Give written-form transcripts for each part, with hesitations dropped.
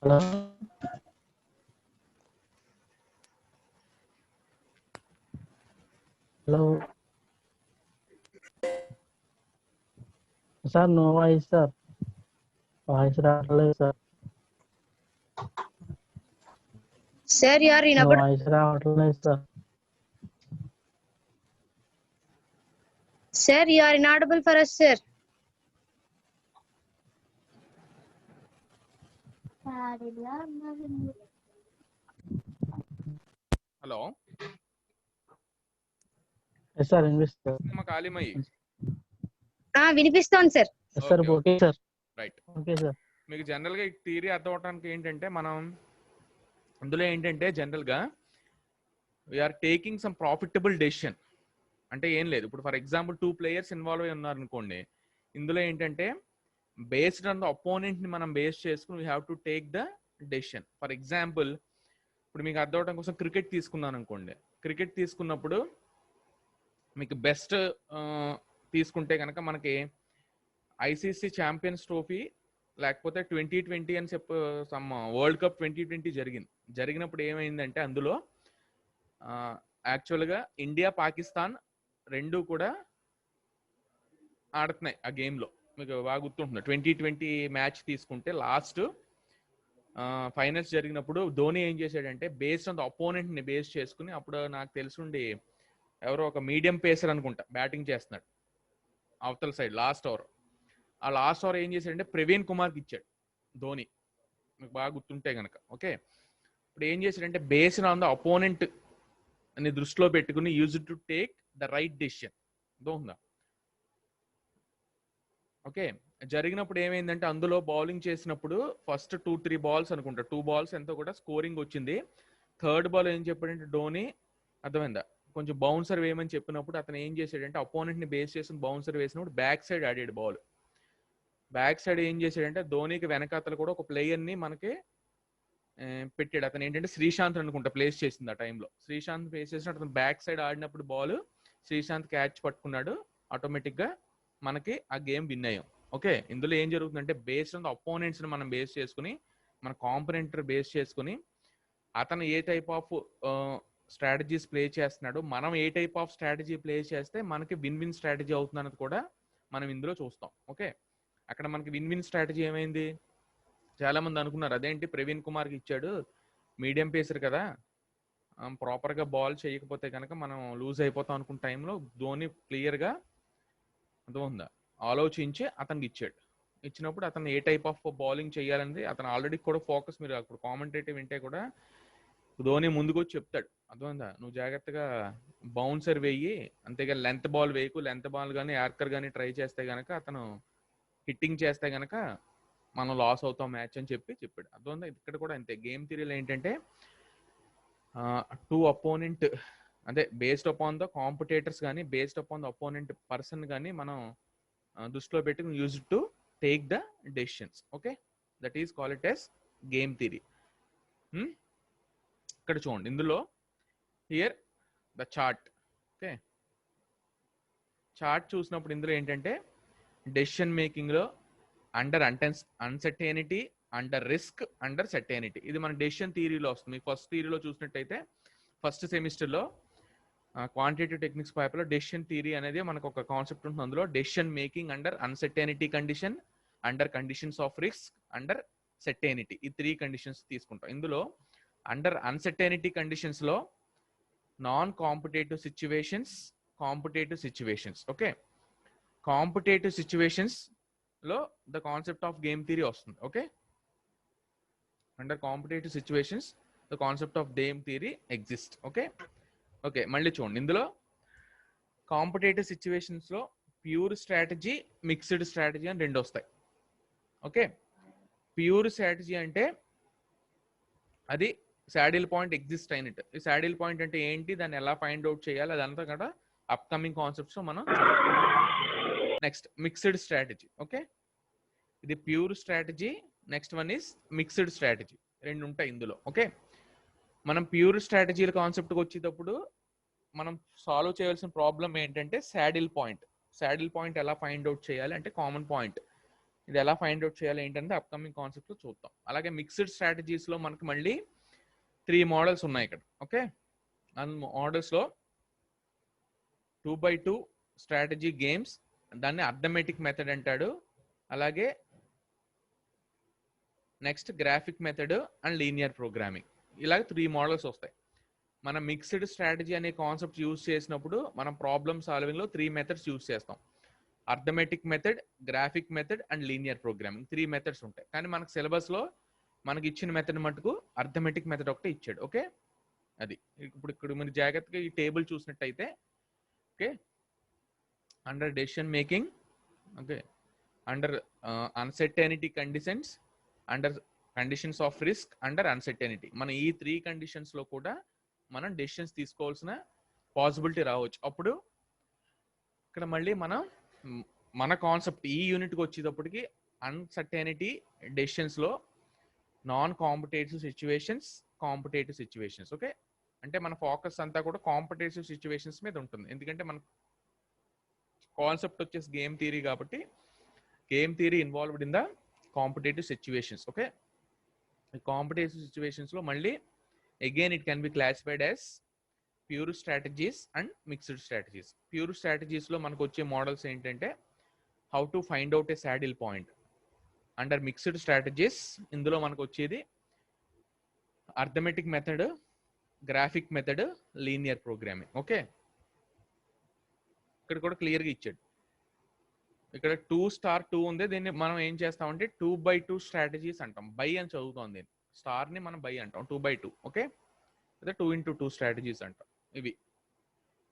Hello hello sir no voice sir, voice రావట్లేదు sir. Sir, you are no inaudible. Voice రావట్లేదు sir. Sir, you are inaudible for us, sir. Hello yes sir వినిపిస్తుంది. మా కాళీమయ్యి వినిపిస్తోంది sir. Yes sir, okay sir, right. Okay sir. మీకు జనరల్గా ఈ theory అర్థం అవడానికి ఏంటంటే మనం అందులో ఏంటంటే జనరల్గా we're taking some profitable decision. అంటే ఏం లేదు, ఇప్పుడు ఫర్ ఎగ్జాంపుల్ 2 players ఇన్వాల్వ్ అయి ఉన్నారు అనుకోండి. ఇందులో ఏంటంటే బేస్డ్ ఆన్ ద అపోనెంట్ని మనం బేస్ చేసుకుని we have to take the decision. For example ఇప్పుడు మీకు అర్థం అవడం కోసం క్రికెట్ తీసుకున్నాను అనుకోండి. క్రికెట్ తీసుకున్నప్పుడు మీకు బెస్ట్ తీసుకుంటే కనుక మనకి ఐసీసీ ఛాంపియన్స్ ట్రోఫీ లేకపోతే 2020 అని సమ్ వరల్డ్ కప్ 2020 జరిగినప్పుడు ఏమైందంటే అందులో యాక్చువల్గా ఇండియా పాకిస్తాన్ రెండు కూడా ఆడుతున్నాయి ఆ గేమ్లో. మీకు బాగా గుర్తుంటుంది 2020 మ్యాచ్ తీసుకుంటే లాస్ట్ ఫైనల్స్ జరిగినప్పుడు ధోని ఏం చేశాడంటే బేస్డ్ ఆన్ ద అపోనెంట్ని బేస్ చేసుకుని, అప్పుడు నాకు తెలుసుండి ఎవరో ఒక మీడియం పేసర్ అనుకుంటా బ్యాటింగ్ చేస్తున్నాడు అవతల సైడ్ లాస్ట్ ఓవర్. ఆ లాస్ట్ ఓవర్ ఏం చేశాడంటే ప్రవీణ్ కుమార్కి ఇచ్చాడు ధోని, మీకు బాగా గుర్తుంటే కనుక. ఓకే, ఇప్పుడు ఏం చేశాడంటే బేస్డ్ ఆన్ ద అపోనెంట్ అని దృష్టిలో పెట్టుకుని use to take the right decision. దోహందా ఓకే. జరిగినప్పుడు ఏమైందంటే అందులో బౌలింగ్ చేసినప్పుడు ఫస్ట్ 2-3 balls అనుకుంటా, 2 balls ఎంతో కూడా స్కోరింగ్ వచ్చింది. థర్డ్ బాల్ ఏం చెప్పాడంటే ధోని, అర్థమైందా, కొంచెం బౌన్సర్ వేయమని చెప్పినప్పుడు అతను ఏం చేశాడంటే అపోనెంట్ని బేస్ చేసుకుని బౌన్సర్ వేసినప్పుడు బ్యాక్ సైడ్ ఆడాడు బాల్. బ్యాక్ సైడ్ ఏం చేశాడంటే ధోనికి వెనకాతలు కూడా ఒక ప్లేయర్ని మనకి పెట్టాడు. అతను ఏంటంటే శ్రీశాంత్ అనుకుంటా ప్లేస్ చేసింది ఆ టైంలో. శ్రీశాంత్ ప్లేస్ చేసినట్టు అతను బ్యాక్ సైడ్ ఆడినప్పుడు బాల్ శ్రీశాంత్ క్యాచ్ పట్టుకున్నాడు. ఆటోమేటిక్గా మనకి ఆ గేమ్ విన్ అయ్యాం. ఓకే, ఇందులో ఏం జరుగుతుందంటే బేస్డ్ ఆన్ ద అపోనెంట్స్ ని మనం బేస్ చేసుకుని, మన కాంపొనెంట్ బేస్ చేసుకుని అతను ఏ టైప్ ఆఫ్ స్ట్రాటజీస్ ప్లే చేస్తున్నాడు, మనం ఏ టైప్ ఆఫ్ స్ట్రాటజీ ప్లే చేస్తే మనకి విన్ విన్ స్ట్రాటజీ అవుతుంది అన్నది కూడా మనం ఇందులో చూస్తాం. ఓకే, అక్కడ మనకి విన్ విన్ స్ట్రాటజీ ఏమైంది, చాలా మంది అనుకున్నారు అదేంటి ప్రవీణ్ కుమార్కి ఇచ్చాడు, మీడియం పేసర్ కదా, ప్రాపర్గా బాల్ చేయకపోతే కనుక మనం లూజ్ అయిపోతాం అనుకున్న టైంలో ధోని క్లియర్గా అర్థమవుతుందా ఆలోచించి అతనికి ఇచ్చాడు. ఇచ్చినప్పుడు అతను ఏ టైప్ ఆఫ్ బౌలింగ్ చేయాలనేది అతను ఆల్రెడీ కూడా ఫోకస్, మీరు అప్పుడు కామెంటేటివ్ వింటే కూడా ధోని ముందుకు వచ్చి చెప్తాడు, అర్థమైందా, నువ్వు జాగ్రత్తగా బౌన్సర్ వేయి, అంతేగా లెంత్ బాల్ వేయకు, లెంత్ బాల్ కానీ యార్కర్ కానీ ట్రై చేస్తే కనుక అతను హిట్టింగ్ చేస్తే కనుక మనం లాస్ అవుతాం మ్యాచ్ అని చెప్పాడు. అర్థమైందా, ఇక్కడ కూడా అంతే. గేమ్ థియరీలో ఏంటంటే టూ అపోనెంట్ అంటే బేస్డ్ అపాన్ ద కాంపిటేటర్స్ కానీ based upon the opponent person కానీ మనం దృష్టిలో పెట్టి use to take the decisions. Okay, that is call it as game theory. ఇక్కడ చూడండి, ఇందులో here the chart. Okay, chart చూసినప్పుడు ఇందులో ఏంటంటే డెసిషన్ మేకింగ్లో under uncertainty, under risk, under certainty, ఇది మన డెసిషన్ థియరీలో వస్తుంది. ఫస్ట్ థియరీలో చూసినట్టయితే ఫస్ట్ సెమిస్టర్లో క్వాంటిటేటివ్ టెక్నిక్స్ పేపర్లో డెసిషన్ థియరీ అనేది మనకు ఒక కాన్సెప్ట్ ఉంటుంది. అందులో decision making under uncertainty condition, under conditions of risk, under certainty, ఈ 3 కండిషన్స్ తీసుకుంటాం. ఇందులో అండర్ అన్సర్టైనిటీ కండిషన్స్ లో non competitive situations, competitive situations. Okay, competitive situations లో the concept of game theory వస్తుంది. Okay, under competitive situations the concept of game theory exist. Okay okay, మళ్ళీ చూడండి, ఇందులో competitive situations లో pure strategy, mixed strategy అని 2 వస్తాయి. Okay, pure strategy అంటే అది శాడిల్ పాయింట్ ఎగ్జిస్ట్ అయినట్టు. ఈ శాడిల్ పాయింట్ అంటే ఏంటి, దాన్ని ఎలా ఫైండ్ అవుట్ చేయాలి, అదంతా కూడా అప్కమింగ్ కాన్సెప్ట్స్ మనం. Next mixed strategy. ఓకే, ఇది pure strategy, next one is mixed strategy, 2 ఉంటాయి ఇందులో. ఓకే, మనం ప్యూర్ స్ట్రాటజీల కాన్సెప్ట్కి వచ్చేటప్పుడు మనం సాల్వ్ చేయాల్సిన ప్రాబ్లం ఏంటంటే శాడిల్ పాయింట్. శాడిల్ పాయింట్ ఎలా ఫైండ్ అవుట్ చేయాలి అంటే కామన్ పాయింట్, ఇది ఎలా ఫైండ్ అవుట్ చేయాలి ఏంటంటే అప్కమింగ్ కాన్సెప్ట్ లో చూద్దాం. అలాగే మిక్స్డ్ స్ట్రాటజీస్ లో మనకి మళ్ళీ 3 మోడల్స్ ఉన్నాయి ఇక్కడ. ఓకే, ఆ మోడల్స్ లో 2x2 స్ట్రాటజీ గేమ్స్, దాన్ని అర్థమెటిక్ మెథడ్ అంటాడు. అలాగే next graphic method and linear programming, ఇలాగ 3 మోడల్స్ వస్తాయి. మనం మిక్స్డ్ స్ట్రాటజీ అనే కాన్సెప్ట్ యూజ్ చేసినప్పుడు మనం ప్రాబ్లమ్ సాల్వింగ్ లో 3 మెథడ్స్ యూజ్ చేస్తాం. Arithmetic method, graphic method and linear programming, 3 methods ఉంటాయి. కానీ మనకు సిలబస్ లో మనకి ఇచ్చిన మెథడ్ మటుకు అర్థమెటిక్ మెథడ్ ఒకటే ఇచ్చాడు. ఓకే, అది ఇప్పుడు మీరు జాగ్రత్తగా ఈ టేబుల్ చూసినట్టయితే, okay, under decision making, okay, under uncertainty conditions, under conditions of risk, under uncertainty, మన ఈ 3 కండిషన్స్ లో కూడా మనం డెసిషన్స్ తీసుకోవాల్సిన పాసిబిలిటీ రావచ్చు. అప్పుడు ఇక్కడ మళ్ళీ మన కాన్సెప్ట్ ఈ యూనిట్కి వచ్చేటప్పటికి అన్సర్టైనిటీ డెసిషన్స్ లో non competitive situations, competitive situations. Okay, అంటే మన ఫోకస్ అంతా కూడా కాంపిటేటివ్ సిచ్యువేషన్స్ మీద ఉంటుంది. ఎందుకంటే మన కాన్సెప్ట్ వచ్చేసి గేమ్ థియరీ కాబట్టి game theory involved in the competitive situations. Okay, ఈ కాంపిటేటివ్ సిచ్యువేషన్స్ లో మళ్ళీ again it can be classified as pure strategies and mixed strategies. Pure strategies లో మనకు వచ్చే మోడల్స్ ఏంటంటే how to find out A saddle point. Under mixed strategies ఇందులో మనకు వచ్చేది arithmetic method, graphic method, linear programming. Okay, ఇక్కడ కూడా క్లియర్గా ఇచ్చాడు. ఇక్కడ 2*2 ఉంది, దీన్ని మనం ఏం చేస్తామంటే 2x2 స్ట్రాటజీస్ అంటాం. బై అని చదువుతాం, దీన్ని స్టార్ ని మనం బై అంటాం, 2x2. ఓకే, లేదా 2x2 స్ట్రాటజీస్ అంటాం. ఇవి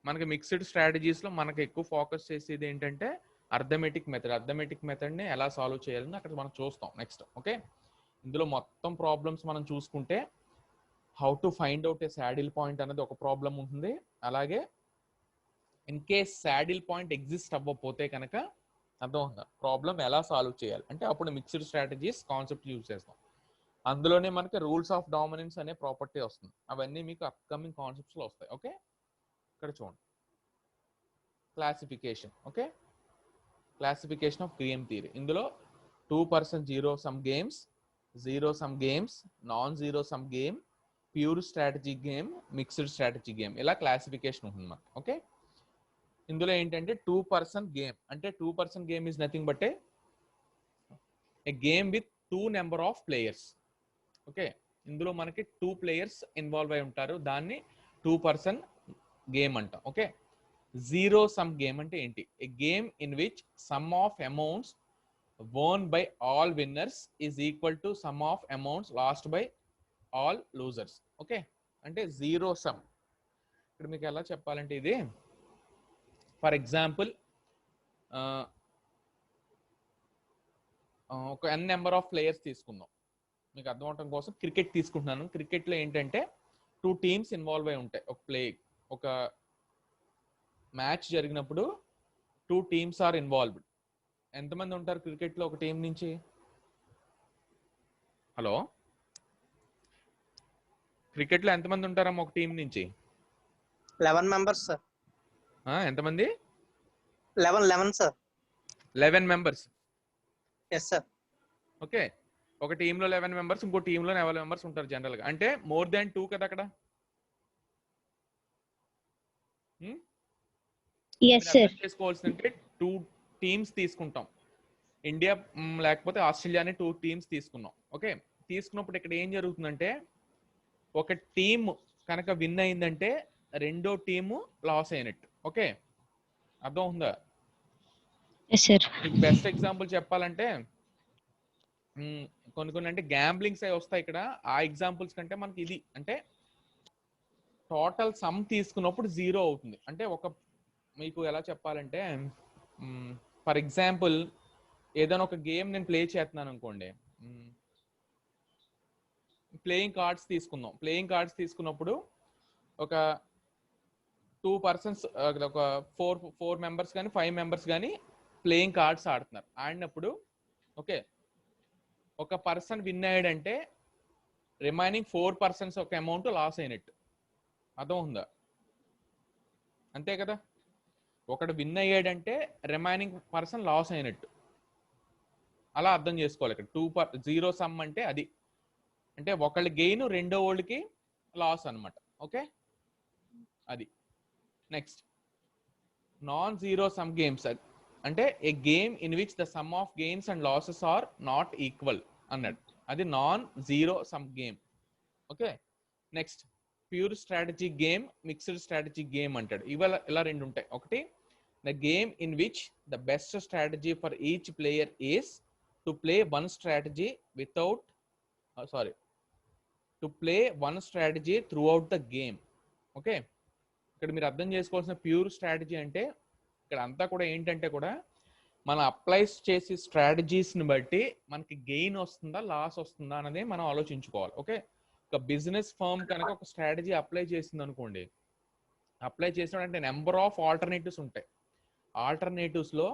మనకి మిక్స్డ్ స్ట్రాటజీస్ లో మనకి ఎక్కువ ఫోకస్ చేసేది ఏంటంటే అర్థమెటిక్ మెథడ్. అర్థమెటిక్ మెథడ్ ని ఎలా సాల్వ్ చేయాలని అక్కడ మనం చూస్తాం నెక్స్ట్. ఓకే, ఇందులో మొత్తం ప్రాబ్లమ్స్ మనం చూసుకుంటే how to find out A saddle point అనేది ఒక ప్రాబ్లం ఉంటుంది. అలాగే in case saddle point exist అవ్వకపోతే కనుక అర్థమవుతుందా ప్రాబ్లం ఎలా సాల్వ్ చేయాలి అంటే అప్పుడు మిక్స్డ్ స్ట్రాటజీస్ కాన్సెప్ట్ యూజ్ చేస్తాం. అందులోనే మనకి రూల్స్ ఆఫ్ డామినెన్స్ అనే ప్రాపర్టీ వస్తుంది. అవన్నీ మీకు అప్కమింగ్ కాన్సెప్ట్స్ లో వస్తాయి. ఓకే, ఇక్కడ చూడండి classification. Okay, classification of game theory. ఇందులో 2% zero sum games, zero sum games, non zero sum game, pure strategy game, mixed strategy game, ఇలా క్లాసిఫికేషన్ ఉంటుంది మనకు. ఓకే, ఇందులో ఏంటంటే 2% గేమ్ అంటే 2% game is nothing but A game with 2 number of players. Okay, ఇందులో మనకి 2 players involve అయి ఉంటారు, దాన్ని 2% గేమ్ అంటాం. ఓకే, జీరో సమ్ గేమ్ అంటే ఏంటి? A game in which sum of amounts won by all winners is equal to sum of amounts lost by all losers. Okay, అంటే zero sum. ఇక్కడ మీకు ఎలా చెప్పాలంటే ఇది ఫర్ ఎగ్జాంపుల్ ఒక n నెంబర్ ఆఫ్ ప్లేయర్స్ తీసుకుందాం, మీకు అర్థం అవడం కోసం క్రికెట్ తీసుకుంటున్నాను. క్రికెట్లో ఏంటంటే 2 టీమ్స్ ఇన్వాల్వ్ అయి ఉంటాయి. ఒక మ్యాచ్ జరిగినప్పుడు 2 టీమ్స్ ఆర్ ఇన్వాల్వ్డ్. ఎంతమంది ఉంటారు క్రికెట్లో ఒక టీం నుంచి? హలో, క్రికెట్లో ఎంతమంది ఉంటారమ్మా ఒక టీం నుంచి? 11 members sir. ఎంతమంది? 11 sir. 11 members. Yes sir. Okay, ఒక టీంలో 11 మెంబర్స్, ఇంకో టీంలో 11 మెంబర్స్ ఉంటారు జనరల్ గా. అంటే మోర్ దాన్ 2 కదా అక్కడ. Yes sir. చేసుకోవాల్సిందంటే 2 టీమ్స్ తీసుకుంటాం. ఇండియా లేకపోతే ఆస్ట్రేలియా అనే 2 టీమ్స్ తీసుకున్నాం. ఓకే, తీసుకున్నప్పుడు ఇక్కడ ఏం జరుగుతుందంటే ఒక టీమ్ కనుక విన్ అయిందంటే రెండో టీము లాస్ అయినట్టు. ఓకే, అర్థం ఉందా? Yes sir. బెస్ట్ ఎగ్జాంపుల్ చెప్పాలంటే కొన్ని అంటే గ్యాంబ్లింగ్స్ అవి వస్తాయి ఇక్కడ. ఆ ఎగ్జాంపుల్స్ కంటే మనకి ఇది అంటే టోటల్ సమ్ తీసుకున్నప్పుడు జీరో అవుతుంది. అంటే మీకు ఎలా చెప్పాలంటే ఫర్ ఎగ్జాంపుల్ ఏదైనా ఒక గేమ్ నేను ప్లే చేస్తున్నాను అనుకోండి, ప్లేయింగ్ కార్డ్స్ తీసుకుందాం. ప్లేయింగ్ కార్డ్స్ తీసుకున్నప్పుడు ఒక 2 పర్సన్స్, ఒక 4 మెంబర్స్ కానీ 5 మెంబర్స్ కానీ ప్లేయింగ్ కార్డ్స్ ఆడుతున్నారు. ఆడినప్పుడు ఓకే, ఒక పర్సన్ విన్ అయ్యాడంటే రిమైనింగ్ 4 పర్సన్స్ ఒక అమౌంట్ లాస్ అయినట్టు. అర్థం ఉందా? అంతే కదా, ఒకడు విన్ అయ్యాడంటే రిమైనింగ్ పర్సన్ లాస్ అయినట్టు. అలా అర్థం చేసుకోవాలి. ఇక్కడ జీరో సమ్ అంటే అది, అంటే ఒకళ్ళ గెయిన్ రెండో వాళ్ళకి లాస్ అనమాట. ఓకే, అది. Next non zero sum games అంటే a game in which the sum of gains and losses are not equal అన్నాడు. అది non zero sum game. Okay, next pure strategy game, mixed strategy game అంటాడు. ఇలా 2 ఉంటాయి. ఒకటి the game in which the best strategy for each player is to play one strategy to play one strategy throughout the game. Okay, ఇక్కడ మీరు అర్థం చేసుకోవాల్సిన pure strategy అంటే ఇక్కడ అంతా కూడా ఏంటంటే కూడా మనం అప్లై చేసే స్ట్రాటజీస్ని బట్టి మనకి గెయిన్ వస్తుందా లాస్ వస్తుందా అనేది మనం ఆలోచించుకోవాలి. ఓకే, ఒక బిజినెస్ ఫర్మ్ కనుక ఒక స్ట్రాటజీ అప్లై చేసింది అనుకోండి, అప్లై చేసినప్పుడు నెంబర్ ఆఫ్ ఆల్టర్నేటివ్స్ ఉంటాయి. ఆల్టర్నేటివ్స్లో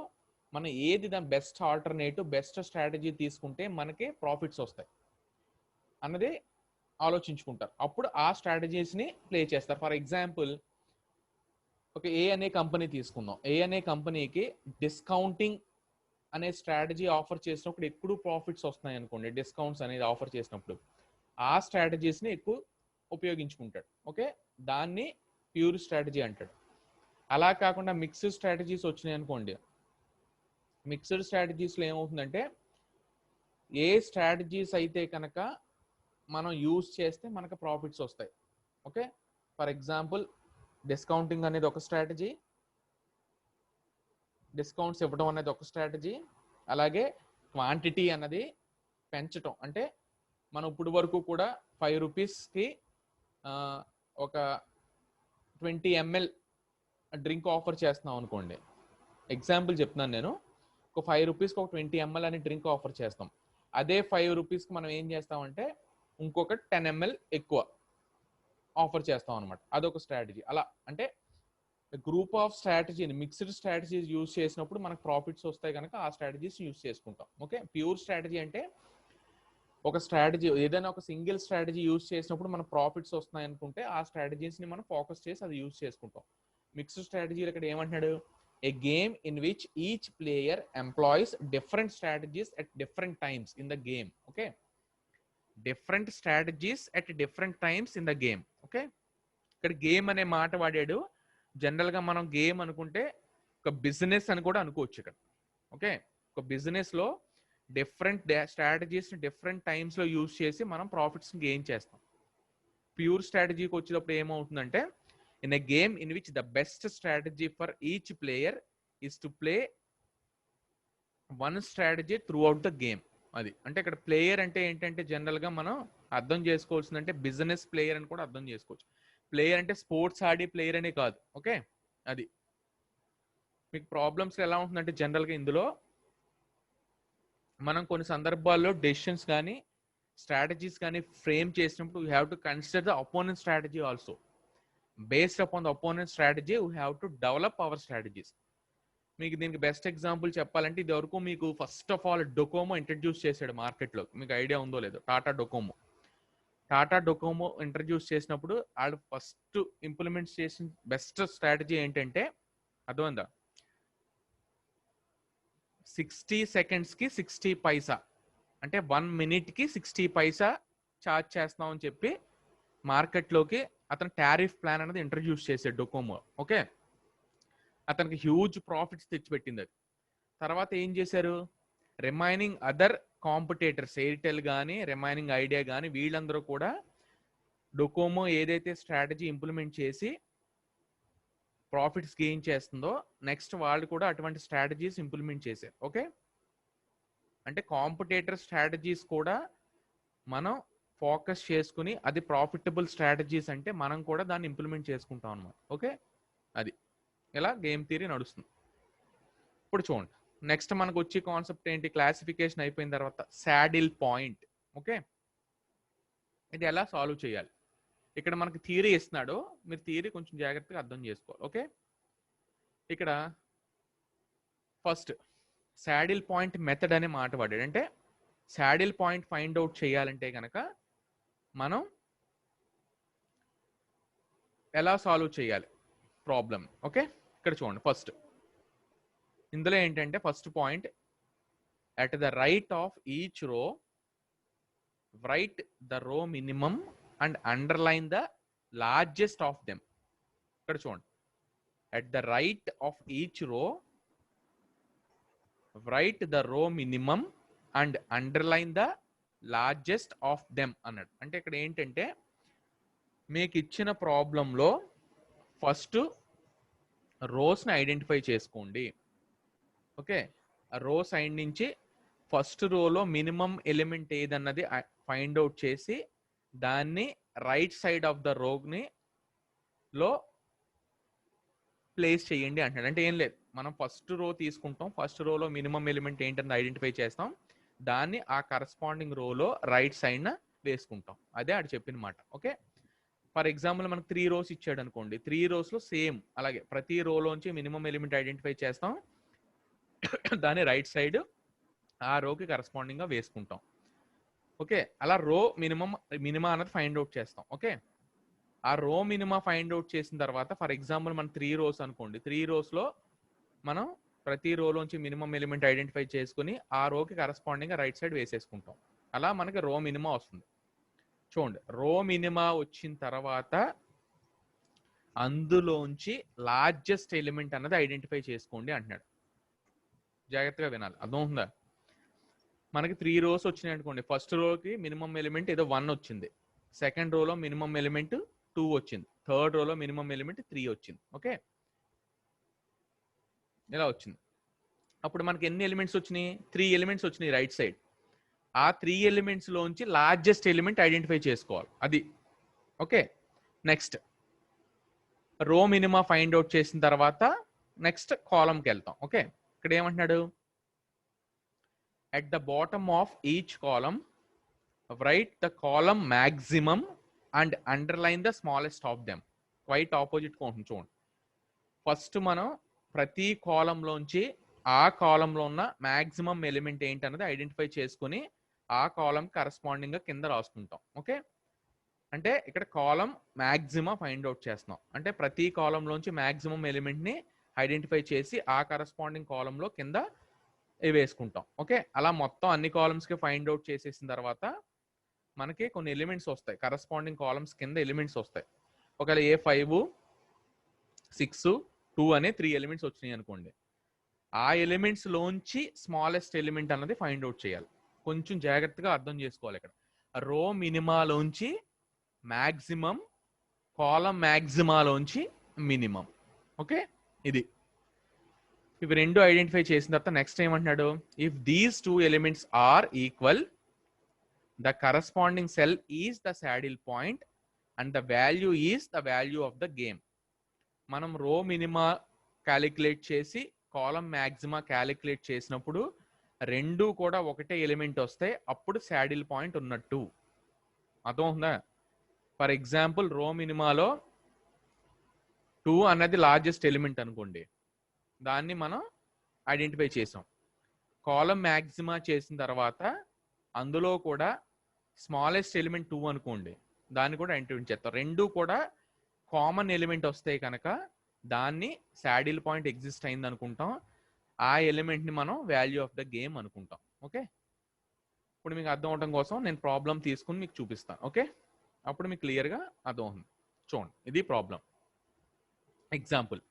మనం ఏది దాని బెస్ట్ ఆల్టర్నేటివ్, బెస్ట్ స్ట్రాటజీ తీసుకుంటే మనకి ప్రాఫిట్స్ వస్తాయి అన్నది ఆలోచించుకుంటారు. అప్పుడు ఆ స్ట్రాటజీస్ని ప్లే చేస్తారు. ఫర్ ఎగ్జాంపుల్ ఒక ఏ అనే కంపెనీ తీసుకుందాం. ఏ అనే కంపెనీకి డిస్కౌంటింగ్ అనే స్ట్రాటజీ ఆఫర్ చేసినప్పుడు ఎక్కువ ప్రాఫిట్స్ వస్తున్నాయి అనుకోండి, డిస్కౌంట్స్ అనేది ఆఫర్ చేసినప్పుడు ఆ స్ట్రాటజీస్ని ఎక్కువ ఉపయోగించుకుంటాడు. ఓకే, దాన్ని ప్యూర్ స్ట్రాటజీ అంటాడు. అలా కాకుండా మిక్స్డ్ స్ట్రాటజీస్ వచ్చినాయి అనుకోండి, మిక్స్డ్ స్ట్రాటజీస్లో ఏమవుతుందంటే ఏ స్ట్రాటజీస్ అయితే కనుక మనం యూజ్ చేస్తే మనకు ప్రాఫిట్స్ వస్తాయి. ఓకే, ఫర్ ఎగ్జాంపుల్ డిస్కౌంటింగ్ అనేది ఒక స్ట్రాటజీ, డిస్కౌంట్స్ ఇవ్వడం అనేది ఒక స్ట్రాటజీ, అలాగే క్వాంటిటీ అన్నది పెంచటం. అంటే మనం ఇప్పుడు వరకు కూడా 5 రూపీస్కి ఒక 20 ml డ్రింక్ ఆఫర్ చేస్తున్నాం అనుకోండి. ఎగ్జాంపుల్ చెప్తున్నాను నేను. ఒక 5 రూపీస్కి ఒక 20 ml అని డ్రింక్ ఆఫర్ చేస్తాం. అదే 5 రూపీస్కి మనం ఏం చేస్తామంటే ఇంకొక 10 ml ఎక్కువ ఆఫర్ చేస్తాం అనమాట. అదొక స్ట్రాటజీ. అలా అంటే గ్రూప్ ఆఫ్ స్ట్రాటజీని, మిక్స్డ్ స్ట్రాటజీస్ యూజ్ చేసినప్పుడు మనకు ప్రాఫిట్స్ వస్తాయి కనుక ఆ స్ట్రాటజీస్ యూజ్ చేసుకుంటాం. ఓకే, ప్యూర్ స్ట్రాటజీ అంటే ఒక స్ట్రాటజీ, ఏదైనా ఒక సింగిల్ స్ట్రాటజీ యూజ్ చేసినప్పుడు మన ప్రాఫిట్స్ వస్తున్నాయి అనుకుంటే ఆ స్ట్రాటజీస్ని మనం ఫోకస్ చేసి అది యూజ్ చేసుకుంటాం. మిక్స్డ్ స్ట్రాటజీలు ఇక్కడ ఏమంటున్నాడు, a game in which each player employs different strategies at different times in the game. Okay, different strategies at different times in the game. Okay, ఇక్కడ గేమ్ అనే మాట వాడాడు. జనరల్ గా మనం గేమ్ అనుకుంటే ఒక బిజినెస్ అని కూడా అనుకోవచ్చు ఇక్కడ. ఓకే, ఒక బిజినెస్ లో డిఫరెంట్ స్ట్రాటజీస్ డిఫరెంట్ టైమ్స్ లో యూజ్ చేసి మనం ప్రాఫిట్స్ గెయిన్ చేస్తాం. ప్యూర్ స్ట్రాటజీకి వచ్చేటప్పుడు ఏమవుతుందంటే, in a game in which the best strategy for each player is to play one strategy throughout the game. అది అంటే ఇక్కడ ప్లేయర్ అంటే ఏంటంటే జనరల్ గా మనం అర్థం చేసుకోవాల్సిందంటే బిజినెస్ ప్లేయర్ అని కూడా అర్థం చేసుకోవచ్చు. ప్లేయర్ అంటే స్పోర్ట్స్ ఆడి ప్లేయర్ అనే కాదు. ఓకే, అది మీకు ప్రాబ్లమ్స్ ఎలా ఉంటుందంటే జనరల్ గా ఇందులో మనం కొన్ని సందర్భాల్లో డెసిషన్స్ కానీ స్ట్రాటజీస్ కానీ ఫ్రేమ్ చేసినప్పుడు we have to consider the opponent strategy also. Based upon the opponent strategy, we have to develop our strategies. మీకు దీనికి బెస్ట్ ఎగ్జాంపుల్ చెప్పాలంటే, ఇది వరకు మీకు first of all Docomo introduce చేశాడు మార్కెట్లో. మీకు ఐడియా ఉందో లేదో, టాటా డొకోమో ఇంట్రడ్యూస్ చేసినప్పుడు వాళ్ళు ఫస్ట్ ఇంప్లిమెంట్ చేసిన బెస్ట్ స్ట్రాటజీ ఏంటంటే అర్థమైందా, 60 సెకండ్స్కి 60 పైసా అంటే 1 మినిట్కి 60 పైసా ఛార్జ్ చేస్తామని చెప్పి మార్కెట్లోకి అతను టారిఫ్ ప్లాన్ అనేది ఇంట్రడ్యూస్ చేశాడు డొకోమో. ఓకే, అతనికి హ్యూజ్ ప్రాఫిట్స్ తెచ్చిపెట్టింది అది. తర్వాత ఏం చేశారు, రిమైనింగ్ అదర్ కాంపిటేటర్స్ ఎయిర్టెల్ కానీ రిమైనింగ్ ఐడియా కానీ వీళ్ళందరూ కూడా డొకోమో ఏదైతే స్ట్రాటజీ ఇంప్లిమెంట్ చేసి ప్రాఫిట్స్ గెయిన్ చేస్తుందో నెక్స్ట్ వాళ్ళు కూడా అటువంటి స్ట్రాటజీస్ ఇంప్లిమెంట్ చేశారు. ఓకే, అంటే కాంపిటేటర్ స్ట్రాటజీస్ కూడా మనం ఫోకస్ చేసుకుని అది ప్రాఫిటబుల్ స్ట్రాటజీస్ అంటే మనం కూడా దాన్ని ఇంప్లిమెంట్ చేసుకుంటాం అన్నమాట. ఓకే, అది ఇలా గేమ్ థియరీ నడుస్తుంది. ఇప్పుడు చూడండి, నెక్స్ట్ మనకు వచ్చే కాన్సెప్ట్ ఏంటి, క్లాసిఫికేషన్ అయిపోయిన తర్వాత శాడిల్ పాయింట్. ఓకే, ఇది ఎలా సాల్వ్ చేయాలి, ఇక్కడ మనకి థియరీ ఇస్తున్నాడు, మీరు థియరీ కొంచెం జాగ్రత్తగా అర్థం చేసుకోవాలి. ఓకే, ఇక్కడ ఫస్ట్ శాడిల్ పాయింట్ మెథడ్ అనే మాట వాడాడు. అంటే శాడిల్ పాయింట్ ఫైండ్ అవుట్ చేయాలంటే కనుక మనం ఎలా సాల్వ్ చేయాలి ప్రాబ్లమ్. ఓకే, ఇక్కడ చూడండి, ఫస్ట్ ఇందులో ఏంటంటే first point, at the right of each row write the row minimum and underline the largest of them. ఇక్కడ చూడండి, at the right of each row write the row minimum and underline the largest of them అన్నాడు. అంటే ఇక్కడ ఏంటంటే మీకు ఇచ్చిన ప్రాబ్లంలో first రోస్ని identify చేసుకోండి. ఓకే, ఆ రో సైడ్ నుంచి ఫస్ట్ రోలో మినిమం ఎలిమెంట్ ఏదన్నది ఫైండ్ అవుట్ చేసి దాన్ని రైట్ సైడ్ ఆఫ్ ద రోని లో ప్లేస్ చేయండి అంటాడు. అంటే ఏం లేదు, మనం ఫస్ట్ రో తీసుకుంటాం, ఫస్ట్ రోలో మినిమం ఎలిమెంట్ ఏంటన్నది ఐడెంటిఫై చేస్తాం, దాన్ని ఆ కరస్పాండింగ్ రోలో రైట్ సైడ్ వేసుకుంటాం. అదే ఆడు చెప్పిన మాట. ఓకే, ఫర్ ఎగ్జాంపుల్ మనకు 3 రోస్ ఇచ్చాడు అనుకోండి, 3 రోస్లో సేమ్ అలాగే ప్రతి రోలోంచి మినిమం ఎలిమెంట్ ఐడెంటిఫై చేస్తాం, దాన్ని రైట్ సైడ్ ఆ రోకి కరస్పాండింగ్గా వేసుకుంటాం. ఓకే, అలా రో మినిమా అన్నది ఫైండ్ అవుట్ చేస్తాం. ఓకే, ఆ రో మినిమా ఫైండ్ అవుట్ చేసిన తర్వాత ఫర్ ఎగ్జాంపుల్ మనం 3 రోస్ అనుకోండి, 3 రోస్లో మనం ప్రతి రోలోంచి మినిమం ఎలిమెంట్ ఐడెంటిఫై చేసుకుని ఆ రోకి కరస్పాండింగ్గా రైట్ సైడ్ వేసేసుకుంటాం. అలా మనకి రో మినిమా వస్తుంది. చూడండి, రో మినిమా వచ్చిన తర్వాత అందులోంచి లార్జెస్ట్ ఎలిమెంట్ అన్నది ఐడెంటిఫై చేసుకోండి అంటున్నాడు. జాగ్రత్తగా వినాలి, అర్థమవుతుందా? మనకి 3 రోస్ వచ్చినాయి అనుకోండి, ఫస్ట్ రోకి మినిమం ఎలిమెంట్ ఏదో 1 వచ్చింది, సెకండ్ రోలో మినిమం ఎలిమెంట్ 2 వచ్చింది, థర్డ్ రోలో మినిమం ఎలిమెంట్ 3 వచ్చింది. ఓకే, ఇలా వచ్చింది. అప్పుడు మనకి ఎన్ని ఎలిమెంట్స్ వచ్చినాయి? 3 ఎలిమెంట్స్ వచ్చినాయి రైట్ సైడ్. ఆ 3 ఎలిమెంట్స్ లోంచి లార్జెస్ట్ ఎలిమెంట్ ఐడెంటిఫై చేసుకోవాలి, అది. ఓకే, నెక్స్ట్ రో మినిమా ఫైండ్ అవుట్ చేసిన తర్వాత నెక్స్ట్ కాలంకి వెళ్తాం. ఓకే, ఇక్కడ ఏమంటున్నాడు, at the bottom of each column write the column maximum and underline the smallest of them. Quite opposite ఉంటుంది చూడండి. ఫస్ట్ మనం ప్రతి కాలంలోంచి ఆ కాలంలో ఉన్న మ్యాక్సిమం ఎలిమెంట్ ఏంటి అన్నది ఐడెంటిఫై చేసుకుని ఆ కాలం కరస్పాండింగ్ గా కింద రాసుకుంటాం. ఓకే, అంటే ఇక్కడ కాలం మ్యాక్సిమం ఫైండ్ అవుట్ చేస్తున్నాం, అంటే ప్రతి కాలంలోంచి మ్యాక్సిమం ఎలిమెంట్ ని ఐడెంటిఫై చేసి ఆ కరస్పాండింగ్ కాలంలో కింద వేసుకుంటాం. ఓకే, అలా మొత్తం అన్ని కాలమ్స్కి ఫైండ్ అవుట్ చేసేసిన తర్వాత మనకి కొన్ని ఎలిమెంట్స్ వస్తాయి, కరస్పాండింగ్ కాలమ్స్ కింద ఎలిమెంట్స్ వస్తాయి. ఒకవేళ A5 6 2 అనే 3 ఎలిమెంట్స్ వచ్చినాయి అనుకోండి, ఆ ఎలిమెంట్స్ లోంచి స్మాలెస్ట్ ఎలిమెంట్ అన్నది ఫైండ్ అవుట్ చేయాలి. కొంచెం జాగ్రత్తగా అర్థం చేసుకోవాలి. ఇక్కడ రో మినిమాలోంచి మ్యాక్సిమం, కాలం మ్యాక్సిమాలోంచి మినిమం. ఓకే, ఇది ఇవి రెండు ఐడెంటిఫై చేసిన తర్వాత నెక్స్ట్ ఏమంటున్నాడు, if these two elements are equal, the corresponding cell is the saddle point and the value is the value of the game. మనం రో మినిమా క్యాలిక్యులేట్ చేసి కాలం మ్యాక్సిమా calculate చేసినప్పుడు రెండు కూడా ఒకటే ఎలిమెంట్ వస్తే అప్పుడు శాడిల్ పాయింట్ ఉన్నట్టు. అర్థమవుతుందా? ఫర్ ఎగ్జాంపుల్ రో మినిమాలో 2 అన్నది లార్జెస్ట్ ఎలిమెంట్ అనుకోండి, దాన్ని మనం ఐడెంటిఫై చేసాం. కాలం మ్యాక్సిమా చేసిన తర్వాత అందులో కూడా స్మాలెస్ట్ ఎలిమెంట్ 2 అనుకోండి, దాన్ని కూడా ఐడెంటిఫై చేస్తాం. రెండు కూడా కామన్ ఎలిమెంట్ వస్తాయి కనుక దాన్ని శాడిల్ పాయింట్ ఎగ్జిస్ట్ అయింది అనుకుంటాం. ఆ ఎలిమెంట్ని మనం వాల్యూ ఆఫ్ ద గేమ్ అనుకుంటాం. ఓకే, ఇప్పుడు మీకు అర్థం అవడం కోసం నేను ప్రాబ్లం తీసుకుని మీకు చూపిస్తాను. ఓకే, అప్పుడు మీకు క్లియర్గా అర్థం అవుతుంది. చూడండి, ఇది problem. Example,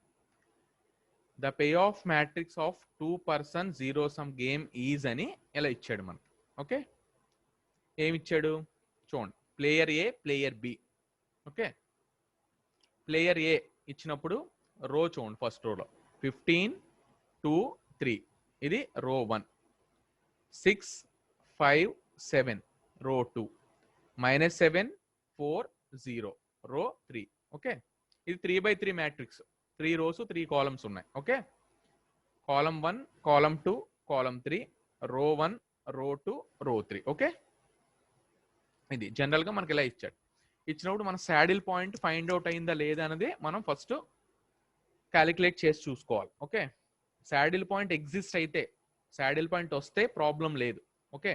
the pay of matrix of 2 person 0 sum game is అని ఇలా ఇచ్చాడు మనకి. ఓకే, ఏమి ఇచ్చాడు చూడండి, ప్లేయర్ ఏ, ప్లేయర్ బి. ఓకే, ప్లేయర్ ఏ ఇచ్చినప్పుడు రో చూడండి, ఫస్ట్ రోలో 15 2 3 ఇది రో 1, 6 5 7 రో 2, -7 4 0 రో 3. ఓకే, ఇది 3x3 మ్యాట్రిక్స్, 3 rows 3 columns ఉన్నాయి. ఓకే, కాలం 1 కాలం 2 కాలం 3 రో 1 రో 2 రో 3. ఓకే, ఇది జనరల్గా మనకి ఇలా ఇచ్చాడు. ఇచ్చినప్పుడు మన శాడిల్ పాయింట్ ఫైండ్ అవుట్ అయిందా లేదా అనేది మనం ఫస్ట్ క్యాలిక్యులేట్ చేసి చూసుకోవాలి. ఓకే, శాడిల్ పాయింట్ ఎగ్జిస్ట్ అయితే, శాడిల్ పాయింట్ వస్తే ప్రాబ్లం లేదు. ఓకే,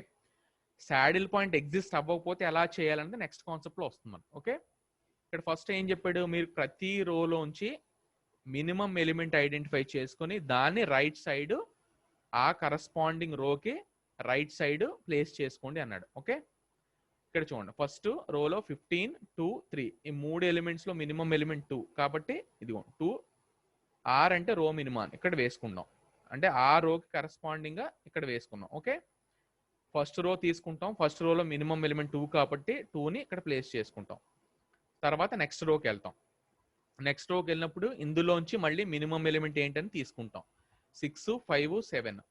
శాడిల్ పాయింట్ ఎగ్జిస్ట్ అవ్వకపోతే ఎలా చేయాలంటే నెక్స్ట్ కాన్సెప్ట్లో వస్తుంది మనకు. ఓకే, ఇక్కడ ఫస్ట్ ఏం చెప్పాడు, మీరు ప్రతి రోలోంచి మినిమం ఎలిమెంట్ ఐడెంటిఫై చేసుకొని దాన్ని రైట్ సైడ్ ఆ కరస్పాండింగ్ రోకి రైట్ సైడ్ ప్లేస్ చేసుకోండి అన్నాడు. ఓకే, ఇక్కడ చూడండి, ఫస్ట్ రోలో 15 2 3 ఈ 3 ఎలిమెంట్స్లో మినిమం ఎలిమెంట్ 2 కాబట్టి ఇది 2 ఆర్ అంటే రో మినిమా ఇక్కడ వేసుకుందాం, అంటే ఆ రోకి కరస్పాండింగ్గా ఇక్కడ వేసుకున్నాం. ఓకే, ఫస్ట్ రో తీసుకుంటాం, ఫస్ట్ రోలో మినిమం ఎలిమెంట్ 2 కాబట్టి 2ని ఇక్కడ ప్లేస్ చేసుకుంటాం. తర్వాత నెక్స్ట్ రోకి వెళ్తాం, నెక్స్ట్ రోకి వెళ్ళినప్పుడు ఇందులోంచి మళ్ళీ మినిమం ఎలిమెంట్ ఏంటని తీసుకుంటాం, 6 5 7.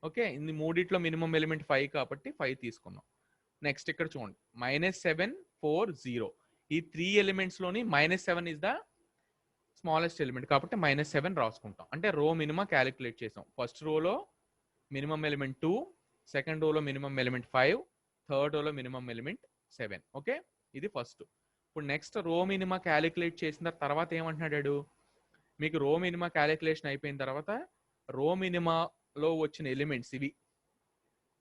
ఓకే, ఇది మూడిట్లో మినిమం ఎలిమెంట్ 5 కాబట్టి 5 తీసుకున్నాం. నెక్స్ట్ ఇక్కడ చూడండి, -7 4 0 ఈ 3 ఎలిమెంట్స్లోని -7 ఇస్ ద స్మాలెస్ట్ ఎలిమెంట్ కాబట్టి -7 రాసుకుంటాం. అంటే రో మినిమా క్యాలిక్యులేట్ చేసాం. ఫస్ట్ రోలో మినిమం ఎలిమెంట్ 2, సెకండ్ రోలో మినిమం ఎలిమెంట్ 5, థర్డ్ రోలో మినిమం ఎలిమెంట్ 7. ఓకే, ఇది ఫస్ట్. ఇప్పుడు నెక్స్ట్ రో మినిమా క్యాలిక్యులేట్ చేసిన తర్వాత ఏమంటున్నాడు, మీకు రో మినిమా క్యాలిక్యులేషన్ అయిపోయిన తర్వాత రో మినిమాలో వచ్చిన ఎలిమెంట్స్ ఇవి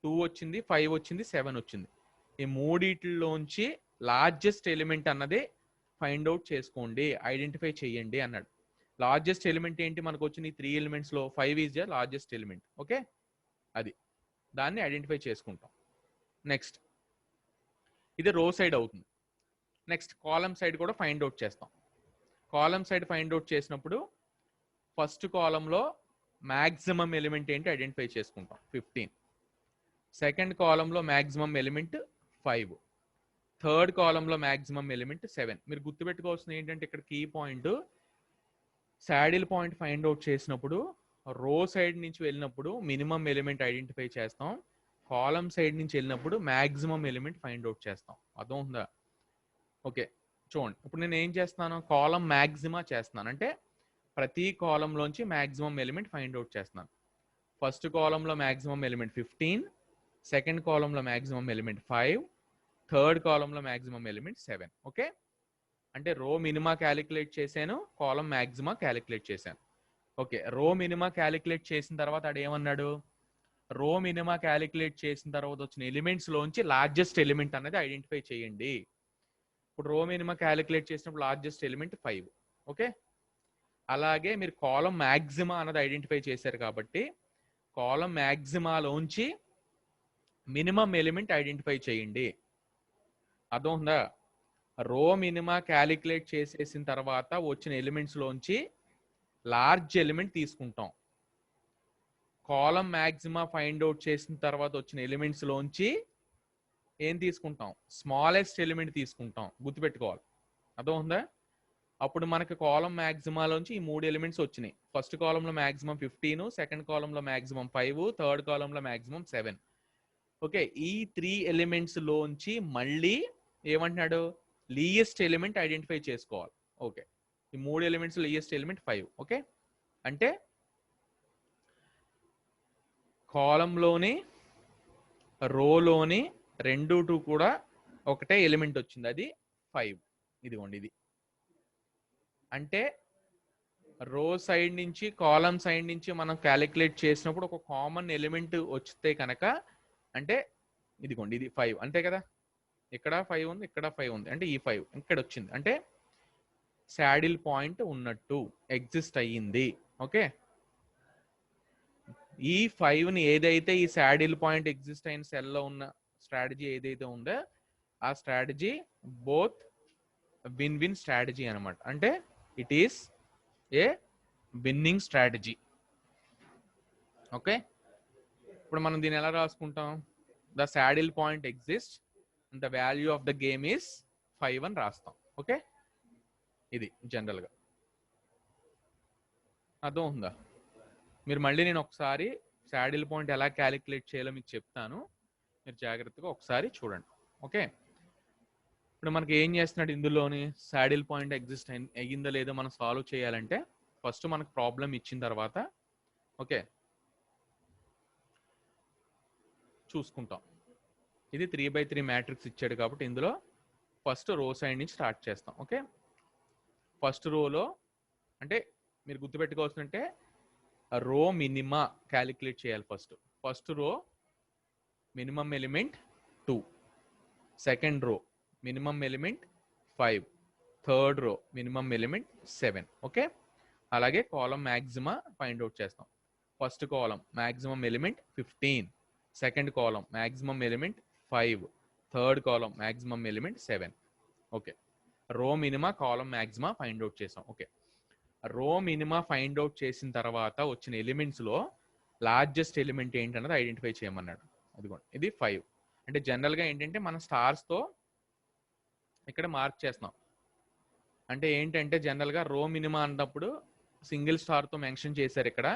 2 వచ్చింది, 5 వచ్చింది, 7 వచ్చింది. ఈ మూడిట్లోంచి లార్జెస్ట్ ఎలిమెంట్ అన్నది ఫైండ్ అవుట్ చేసుకోండి, ఐడెంటిఫై చేయండి అన్నాడు. లార్జెస్ట్ ఎలిమెంట్ ఏంటి మనకు వచ్చిన ఈ 3 ఎలిమెంట్స్లో 5 is the largest element. Okay, అది దాన్ని ఐడెంటిఫై చేసుకుంటాం. నెక్స్ట్ ఇది రో సైడ్ అవుతుంది. నెక్స్ట్ కాలం సైడ్ కూడా ఫైండ్ అవుట్ చేస్తాం. కాలం సైడ్ ఫైండ్ అవుట్ చేసినప్పుడు ఫస్ట్ కాలంలో మ్యాక్సిమం ఎలిమెంట్ ఏంటి ఐడెంటిఫై చేసుకుంటాం 15, సెకండ్ కాలంలో మ్యాక్సిమం ఎలిమెంట్ 5, థర్డ్ కాలంలో మ్యాక్సిమం ఎలిమెంట్ 7. మీరు గుర్తుపెట్టుకోవాల్సింది ఏంటంటే ఇక్కడ key point, saddle point find out చేసినప్పుడు రో సైడ్ నుంచి వెళ్ళినప్పుడు మినిమం ఎలిమెంట్ ఐడెంటిఫై చేస్తాం, కాలం సైడ్ నుంచి వెళ్ళినప్పుడు మ్యాక్సిమం ఎలిమెంట్ ఫైండ్ అవుట్ చేస్తాం. అర్థమవుతుందా? ఓకే, చూడండి, ఇప్పుడు నేను ఏం చేస్తాను, కాలం మ్యాక్సిమా చేస్తున్నాను, అంటే ప్రతి కాలంలోంచి మ్యాక్సిమం ఎలిమెంట్ ఫైండ్ అవుట్ చేస్తున్నాను. ఫస్ట్ కాలంలో మ్యాక్సిమం ఎలిమెంట్ 15, సెకండ్ కాలంలో మ్యాక్సిమం ఎలిమెంట్ 5, థర్డ్ కాలంలో మ్యాక్సిమం ఎలిమెంట్ 7. ఓకే, అంటే రో మినిమా క్యాలిక్యులేట్ చేశాను, కాలం మ్యాక్సిమా క్యాలిక్యులేట్ చేశాను. ఓకే, రో మినిమా క్యాలిక్యులేట్ చేసిన తర్వాత అది ఏమన్నాడు, రో మినిమా క్యాలిక్యులేట్ చేసిన తర్వాత వచ్చిన ఎలిమెంట్స్ లోంచి లార్జెస్ట్ ఎలిమెంట్ అనేది ఐడెంటిఫై చేయండి. ఇప్పుడు రో మినిమా క్యాలిక్యులేట్ చేసినప్పుడు లార్జెస్ట్ ఎలిమెంట్ 5. ఓకే, అలాగే మీరు కాలం మ్యాక్సిమా అన్నది ఐడెంటిఫై చేశారు కాబట్టి కాలం మ్యాక్సిమాలోంచి మినిమం ఎలిమెంట్ ఐడెంటిఫై చేయండి. అర్థమవుతుందా? రో మినిమా క్యాలిక్యులేట్ చేసేసిన తర్వాత వచ్చిన ఎలిమెంట్స్ లోంచి లార్జ్ ఎలిమెంట్ తీసుకుంటాం. కాలం మ్యాక్సిమా ఫైండ్ అవుట్ చేసిన తర్వాత వచ్చిన ఎలిమెంట్స్ లోంచి ఏం తీసుకుంటాం? స్మాలెస్ట్ ఎలిమెంట్ తీసుకుంటాం. గుర్తుపెట్టుకోవాలి. అర్థమవుతుందా? అప్పుడు మనకి కాలం మ్యాక్సిమాలోంచి ఈ 3 ఎలిమెంట్స్ వచ్చినాయి. ఫస్ట్ కాలంలో మ్యాక్సిమం 15, సెకండ్ కాలంలో మ్యాక్సిమం 5, థర్డ్ కాలంలో మ్యాక్సిమం 7. ఓకే, ఈ 3 ఎలిమెంట్స్ లోంచి మళ్ళీ ఏమంటున్నాడు? లీయెస్ట్ ఎలిమెంట్ ఐడెంటిఫై చేసుకోవాలి. ఓకే, ఈ 3 ఎలిమెంట్స్ లీయెస్ట్ ఎలిమెంట్ 5. ఓకే, అంటే కాలంలోని రోలోని 2, 2 కూడా ఒకటే ఎలిమెంట్ వచ్చింది, అది 5. ఇదిగోండి, ఇది అంటే రో సైడ్ నుంచి కాలం సైడ్ నుంచి మనం క్యాలిక్యులేట్ చేసినప్పుడు ఒక కామన్ ఎలిమెంట్ వస్తే కనుక అంటే ఇదిగోండి, ఇది 5 అంతే కదా. ఇక్కడ 5 ఉంది, ఇక్కడ 5 ఉంది, అంటే ఈ 5 ఇక్కడ వచ్చింది, అంటే శాడిల్ పాయింట్ ఉన్నట్టు, ఎగ్జిస్ట్ అయ్యింది. ఓకే, ఈ 5ని ఏదైతే ఈ శాడిల్ పాయింట్ ఎగ్జిస్ట్ అయిన సెల్లో ఉన్న స్ట్రాటజీ ఏదైతే ఉందో ఆ strategy both win win strategy అనమాట. అంటే it is a winnowing strategy. Okay, ఇప్పుడు మనం దీన్ని ఎలా రాసుకుంటాం? The saddle point exist and the value of the game is 5 అని రాస్తాం. ఓకే, ఇది జనరల్గా అర్థం ఉందా? మీరు మళ్ళీ నేను ఒకసారి శాడిల్ పాయింట్ ఎలా క్యాలిక్యులేట్ చేయాలో మీకు చెప్తాను, మీరు జాగ్రత్తగా ఒకసారి చూడండి. ఓకే, ఇప్పుడు మనకి ఏం చేస్తున్నాడు ఇందులోని శాడిల్ పాయింట్ ఎగ్జిస్ట్ అయ్యిందో లేదో మనం సాల్వ్ చేయాలంటే ఫస్ట్ మనకు ప్రాబ్లం ఇచ్చిన తర్వాత ఓకే చూసుకుంటాం. ఇది 3x3 మ్యాట్రిక్స్ ఇచ్చాడు కాబట్టి ఇందులో ఫస్ట్ రో సైడ్ నుంచి స్టార్ట్ చేస్తాం. ఓకే, ఫస్ట్ రోలో అంటే మీరు గుర్తుపెట్టుకోవాల్సిందంటే రో మినిమా క్యాలిక్యులేట్ చేయాలి. First row minimum element 2, second row minimum element 5, third row minimum element 7. Okay, అలాగే కాలం మ్యాక్సిమా ఫైండ్ అవుట్ చేస్తాం. First column maximum element 15, second column maximum element 5, third column maximum element 7. Okay, row minima column maxima find out చేసాం. Okay, row minima find out చేసిన తర్వాత వచ్చిన ఎలిమెంట్స్లో largest element ఏంటన్నది identify చేయమన్నాడు. అదిగోండి, ఇది 5. అంటే జనరల్గా ఏంటంటే మనం స్టార్స్తో ఇక్కడ మార్క్ చేస్తున్నాం. అంటే ఏంటంటే జనరల్గా రో మినిమా అన్నప్పుడు సింగిల్ స్టార్తో మెన్షన్ చేశారు, ఇక్కడ